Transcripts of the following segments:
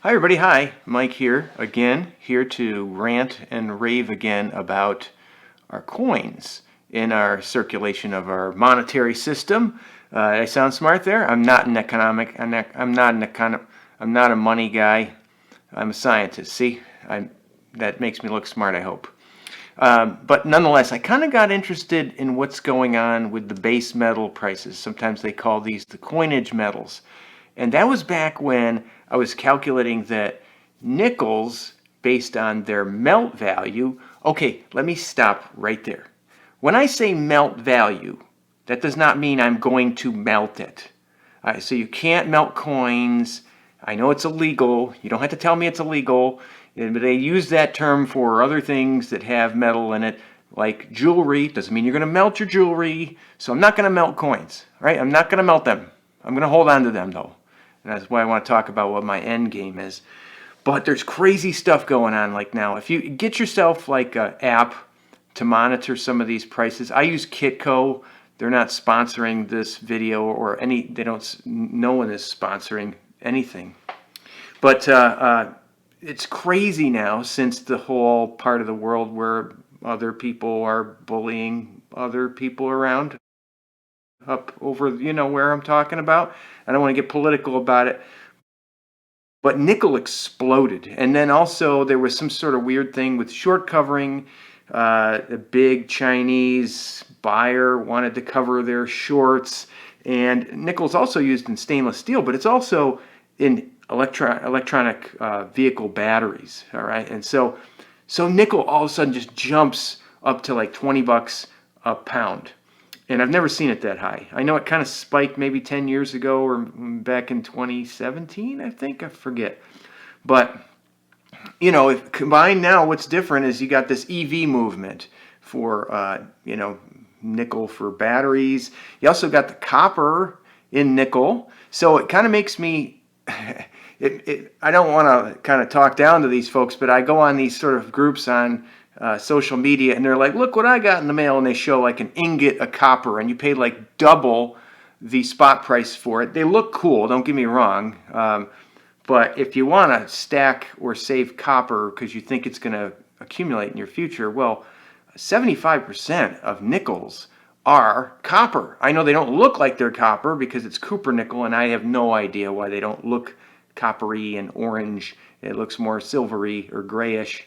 Hi everybody, hi, Mike here again, here to rant and rave again about our coins in our circulation of our monetary system. I sound smart there? I'm not an economic, I'm not a money guy. I'm a scientist. See, that makes me look smart, I hope. But nonetheless, I kind of got interested in what's going on with the base metal prices. Sometimes they call these the coinage metals. And that was back when I was calculating that nickels, based on their melt value, okay, let me stop right there. When I say melt value, that does not mean I'm going to melt it. All right, so you can't melt coins. I know it's illegal. You don't have to tell me it's illegal. But they use that term for other things that have metal in it, like jewelry. Doesn't mean you're going to melt your jewelry. So I'm not going to melt coins, right? I'm not going to melt them. I'm going to hold on to them, though. And that's why I want to talk about what my end game is. But there's crazy stuff going on like now. If you get yourself like an app to monitor some of these prices, I use Kitco. They're not sponsoring this video or any. They don't. No one is sponsoring anything. But it's crazy now since the whole part of the world where other people are bullying other people around up over, where I'm talking about. I don't want to get political about it. But nickel exploded. And then also there was some sort of weird thing with short covering. A big Chinese buyer wanted to cover their shorts. And nickel's also used in stainless steel, but it's also in electronic vehicle batteries. All right. And so nickel all of a sudden just jumps up to like $20 a pound. And I've never seen it that high. I know it kind of spiked maybe 10 years ago or back in 2017, I think. I forget. But, if combined now, what's different is you got this EV movement for, nickel for batteries. You also got the copper in nickel. So it kind of makes me, I don't want to kind of talk down to these folks, but I go on these sort of groups on social media, and they're like, look what I got in the mail, and they show like an ingot of copper, and you pay like double the spot price for it. They look cool, don't get me wrong, but if you want to stack or save copper because you think it's going to accumulate in your future, well, 75% of nickels are copper. I know they don't look like they're copper because it's copper nickel, and I have no idea why they don't look coppery and orange. It looks more silvery or grayish.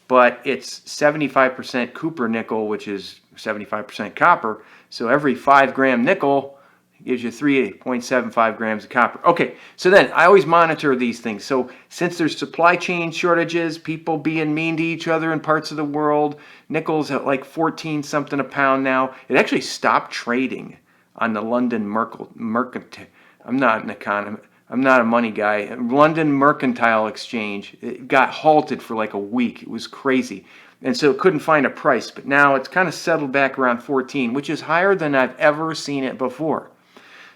But it's 75% copper nickel, which is 75% copper. So every 5 gram nickel gives you 3.75 grams of copper. Okay, so then I always monitor these things. So since there's supply chain shortages, people being mean to each other in parts of the world, nickel's at like 14 something a pound now. It actually stopped trading on the London Mercantile. I'm not an economist. I'm not a money guy. London Mercantile Exchange, it got halted for like a week. It was crazy. And so it couldn't find a price. But now it's kind of settled back around 14, which is higher than I've ever seen it before.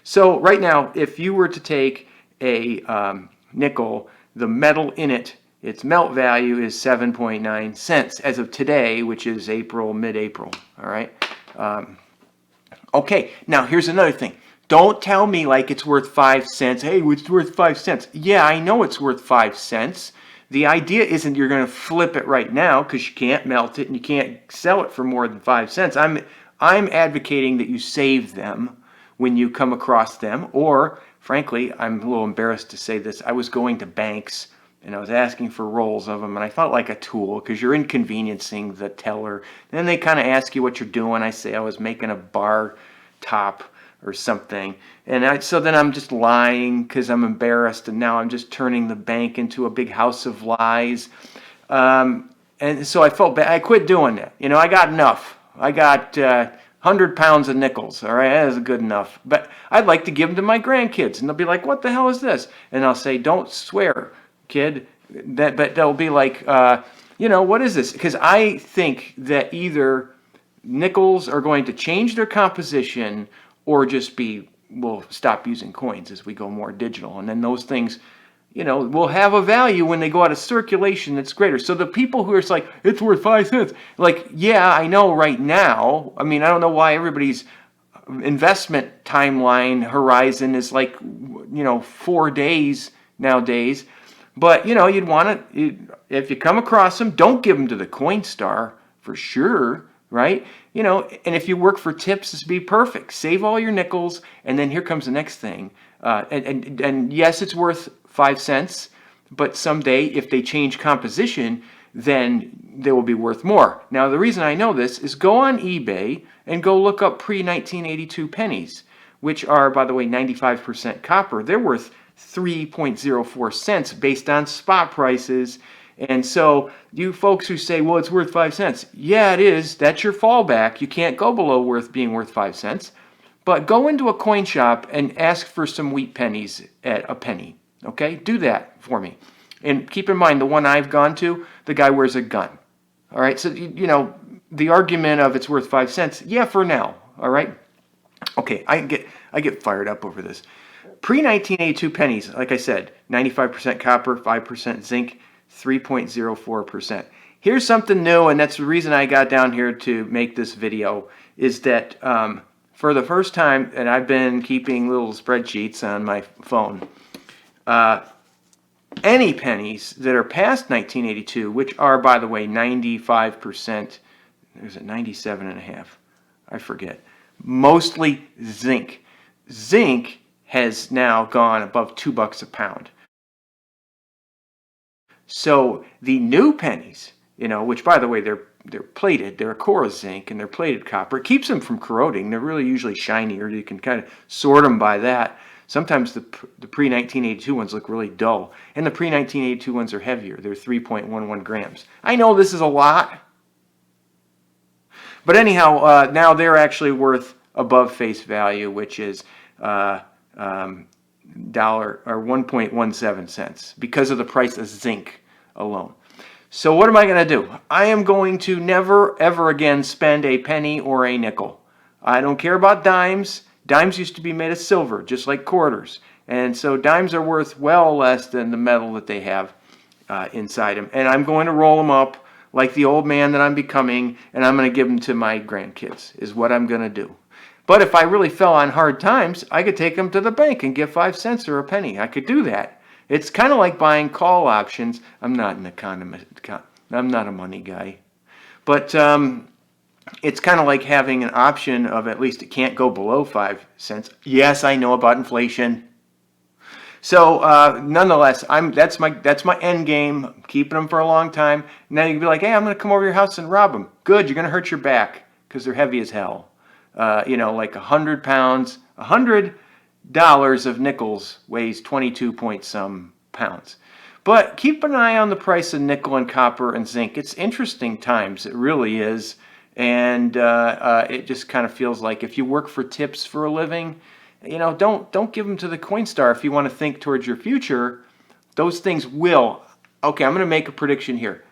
So right now, if you were to take a nickel, the metal in it, its melt value is 7.9 cents as of today, which is mid-April. All right. Okay, now here's another thing. Don't tell me like it's worth 5 cents. Hey, it's worth 5 cents. Yeah, I know it's worth 5 cents. The idea isn't you're going to flip it right now because you can't melt it and you can't sell it for more than 5 cents. I'm advocating that you save them when you come across them. Or, frankly, I'm a little embarrassed to say this. I was going to banks and I was asking for rolls of them, and I felt like a tool because you're inconveniencing the teller. And then they kind of ask you what you're doing. I say I was making a bar top or something. And so then I'm just lying because I'm embarrassed, and now I'm just turning the bank into a big house of lies. And so I felt bad. I quit doing that. I got enough. I got 100 pounds of nickels. All right, that is good enough. But I'd like to give them to my grandkids, and they'll be like, what the hell is this? And I'll say, don't swear, kid. But they'll be like, what is this? Because I think that either nickels are going to change their composition or just we'll stop using coins as we go more digital. And then those things, will have a value when they go out of circulation that's greater. So the people who are like, it's worth 5 cents, like, yeah, I know right now. I mean, I don't know why everybody's investment timeline horizon is like, 4 days nowadays. But, you'd want to, if you come across them, don't give them to the Coinstar for sure, right? And if you work for tips, this would be perfect. Save all your nickels, and then here comes the next thing. And yes, it's worth 5 cents, but someday, if they change composition, then they will be worth more. Now, the reason I know this is go on eBay and go look up pre-1982 pennies, which are, by the way, 95% copper. They're worth 3.04 cents based on spot prices. And so you folks who say, well, it's worth 5 cents. Yeah, it is. That's your fallback. You can't go below being worth 5 cents. But go into a coin shop and ask for some wheat pennies at a penny. Okay? Do that for me. And keep in mind, the one I've gone to, the guy wears a gun. All right? So, the argument of it's worth 5 cents, yeah, for now. All right? Okay, I get fired up over this. Pre-1982 pennies, like I said, 95% copper, 5% zinc, 3.04%. Here's something new, and that's the reason I got down here to make this video, is that for the first time, and I've been keeping little spreadsheets on my phone, any pennies that are past 1982, which are, by the way, 95%, there's a 97.5%, I forget, mostly zinc. Zinc has now gone above $2 a pound. So the new pennies, which, by the way, they're plated, they're a core of zinc and they're plated copper. It keeps them from corroding. They're really usually shinier. You can kind of sort them by that. Sometimes the pre-1982 ones look really dull, and the pre-1982 ones are heavier. They're 3.11 grams. I know this is a lot, but anyhow, now they're actually worth above face value, which is dollar or 1.17 cents because of the price of zinc alone. So what am I going to do? I am going to never ever again spend a penny or a nickel. I don't care about dimes. Dimes used to be made of silver, just like quarters. And so dimes are worth well less than the metal that they have inside them. And I'm going to roll them up like the old man that I'm becoming, and I'm going to give them to my grandkids, is what I'm going to do. But if I really fell on hard times, I could take them to the bank and give 5 cents or a penny. I could do that. It's kind of like buying call options. I'm not an economist. I'm not a money guy. But it's kind of like having an option of at least it can't go below 5 cents. Yes, I know about inflation. So nonetheless, that's my end game. I'm keeping them for a long time. Now you can be like, hey, I'm going to come over to your house and rob them. Good, you're going to hurt your back because they're heavy as hell. Like 100 pounds, $100 of nickels weighs 22 point some pounds. But keep an eye on the price of nickel and copper and zinc. It's interesting times. It really is. And it just kind of feels like if you work for tips for a living, don't give them to the Coinstar if you want to think towards your future. Those things will. Okay, I'm going to make a prediction here.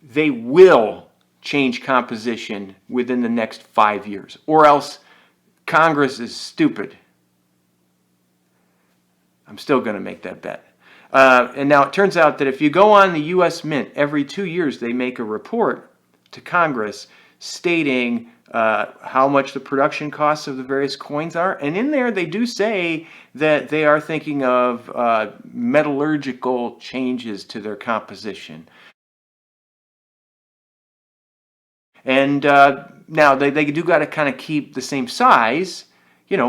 They will change composition within the next 5 years, or else Congress is stupid. I'm still going to make that bet. And now it turns out that if you go on the U.S. Mint, every 2 years they make a report to Congress stating how much the production costs of the various coins are. And in there they do say that they are thinking of metallurgical changes to their composition. And now they do got to kind of keep the same size,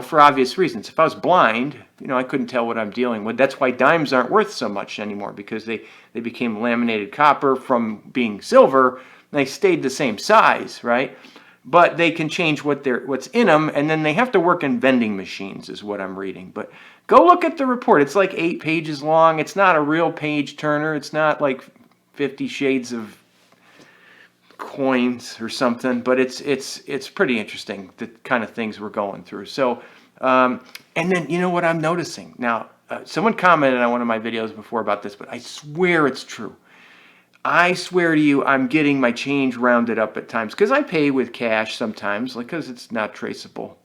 for obvious reasons. If I was blind, I couldn't tell what I'm dealing with. That's why dimes aren't worth so much anymore, because they became laminated copper from being silver. They stayed the same size, right? But they can change what's in them, and then they have to work in vending machines, is what I'm reading. But go look at the report. It's like 8 pages long. It's not a real page turner. It's not like 50 Shades of coins or something, but it's pretty interesting, the kind of things we're going through. So, and then you know what I'm noticing now? Someone commented on one of my videos before about this, but I swear it's true. I swear to you, I'm getting my change rounded up at times because I pay with cash sometimes, because it's not traceable.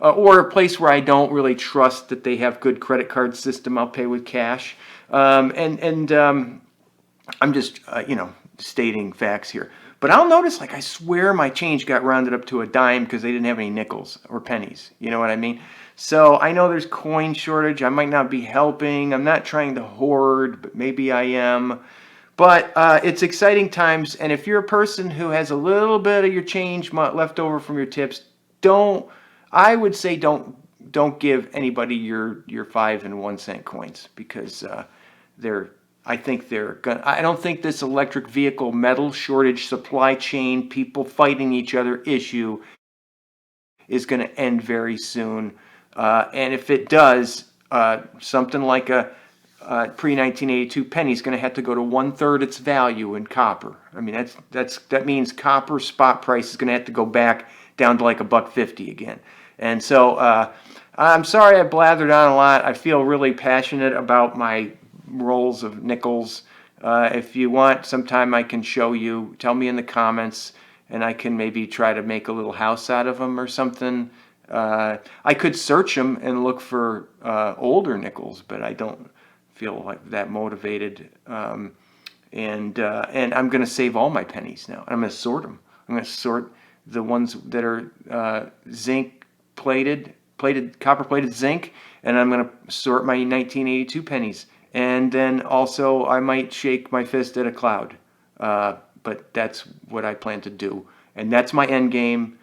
Or a place where I don't really trust that they have good credit card system, I'll pay with cash. I'm just, stating facts here. But I'll notice, like, I swear my change got rounded up to a dime because they didn't have any nickels or pennies. You know what I mean? So I know there's coin shortage. I might not be helping. I'm not trying to hoard, but maybe I am. But it's exciting times, and if you're a person who has a little bit of your change left over from your tips, I would say don't give anybody your 5 and 1 cent coins, because I don't think this electric vehicle metal shortage, supply chain, people fighting each other issue is going to end very soon. And if it does, something like a pre-1982 penny is going to have to go to 1/3 its value in copper. I mean, that means copper spot price is going to have to go back down to like $1.50 again. And so I'm sorry I blathered on a lot. I feel really passionate about my rolls of nickels. If you want, sometime I can show you. Tell me in the comments, and I can maybe try to make a little house out of them or something. I could search them and look for older nickels, but I don't feel like that motivated. And I'm going to save all my pennies now. I'm going to sort them. I'm going to sort the ones that are zinc plated, copper plated zinc, and I'm going to sort my 1982 pennies. And then also I might shake my fist at a cloud. But that's what I plan to do. And that's my end game.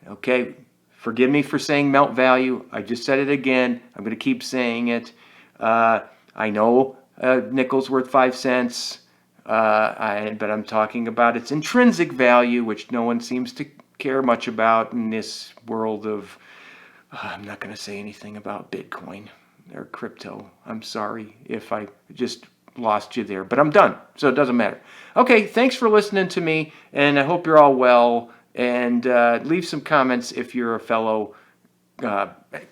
Okay, forgive me for saying melt value. I just said it again. I'm going to keep saying it. I know nickel's worth 5 cents, but I'm talking about its intrinsic value, which no one seems to care much about in this world of... I'm not going to say anything about Bitcoin or crypto. I'm sorry if I just lost you there, but I'm done, so it doesn't matter. Okay, thanks for listening to me, and I hope you're all well, and leave some comments if you're a fellow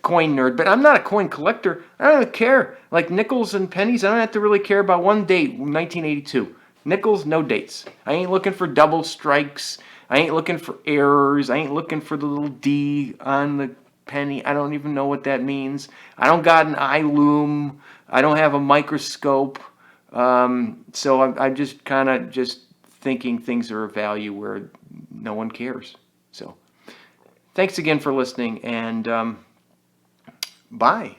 coin nerd. But I'm not a coin collector. I don't care. Like nickels and pennies, I don't have to really care about one date, 1982. Nickels, no dates. I ain't looking for double strikes. I ain't looking for errors. I ain't looking for the little D on the penny. I don't even know what that means. I don't got an eye loom. I don't have a microscope. So I'm just kind of just thinking things are of value where no one cares. So thanks again for listening, and bye.